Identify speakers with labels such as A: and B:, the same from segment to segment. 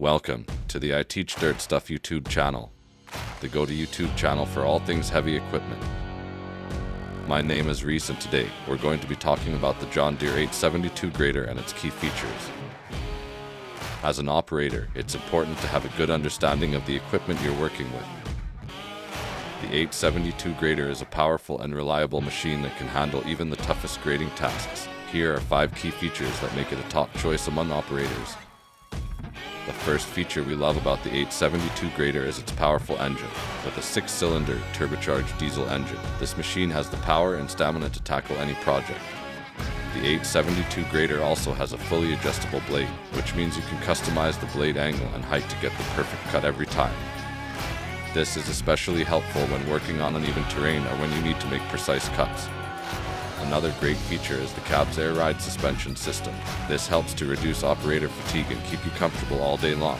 A: Welcome to the I Teach Dirt Stuff YouTube channel, the go-to YouTube channel for all things heavy equipment. My name is Reese, and today we're going to be talking about the John Deere 872 grader and its key features. As an operator, it's important to have a good understanding of the equipment you're working with. The 872 grader is a powerful and reliable machine that can handle even the toughest grading tasks. Here are 5 key features that make it a top choice among operators. The first feature we love about the 872 grader is its powerful engine. With a 6-cylinder, turbocharged diesel engine, this machine has the power and stamina to tackle any project. The 872 grader also has a fully adjustable blade, which means you can customize the blade angle and height to get the perfect cut every time. This is especially helpful when working on uneven terrain or when you need to make precise cuts. Another great feature is the cab's air ride suspension system. This helps to reduce operator fatigue and keep you comfortable all day long.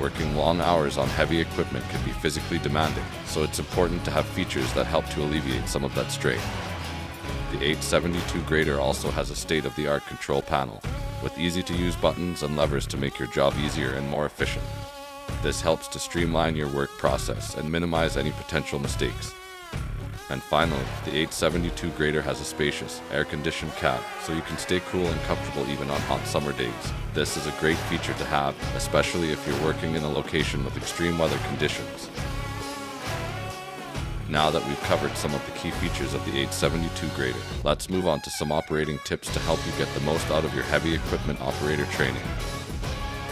A: Working long hours on heavy equipment can be physically demanding, so it's important to have features that help to alleviate some of that strain. The 872 grader also has a state-of-the-art control panel, with easy-to-use buttons and levers to make your job easier and more efficient. This helps to streamline your work process and minimize any potential mistakes. And finally, the 872 grader has a spacious, air-conditioned cab, so you can stay cool and comfortable even on hot summer days. This is a great feature to have, especially if you're working in a location with extreme weather conditions. Now that we've covered some of the key features of the 872 grader, let's move on to some operating tips to help you get the most out of your heavy equipment operator training.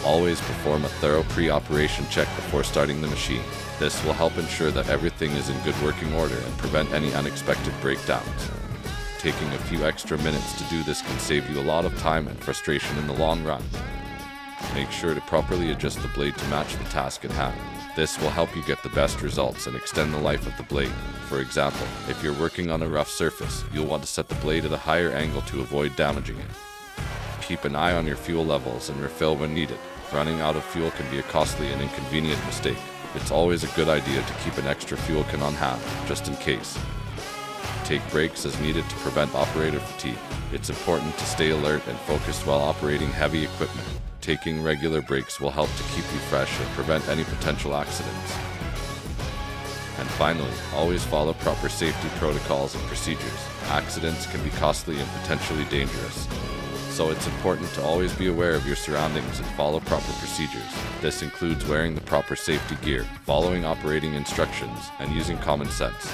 A: Always perform a thorough pre-operation check before starting the machine. This will help ensure that everything is in good working order and prevent any unexpected breakdowns. Taking a few extra minutes to do this can save you a lot of time and frustration in the long run. Make sure to properly adjust the blade to match the task at hand. This will help you get the best results and extend the life of the blade. For example, if you're working on a rough surface, you'll want to set the blade at a higher angle to avoid damaging it. Keep an eye on your fuel levels and refill when needed. Running out of fuel can be a costly and inconvenient mistake. It's always a good idea to keep an extra fuel can on hand, just in case. Take breaks as needed to prevent operator fatigue. It's important to stay alert and focused while operating heavy equipment. Taking regular breaks will help to keep you fresh and prevent any potential accidents. And finally, always follow proper safety protocols and procedures. Accidents can be costly and potentially dangerous, so it's important to always be aware of your surroundings and follow proper procedures. This includes wearing the proper safety gear, following operating instructions, and using common sense.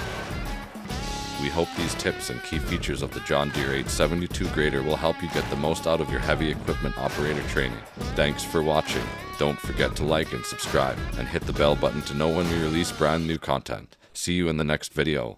A: We hope these tips and key features of the John Deere 872 grader will help you get the most out of your heavy equipment operator training. Thanks for watching. Don't forget to like and subscribe, and hit the bell button to know when we release brand new content. See you in the next video.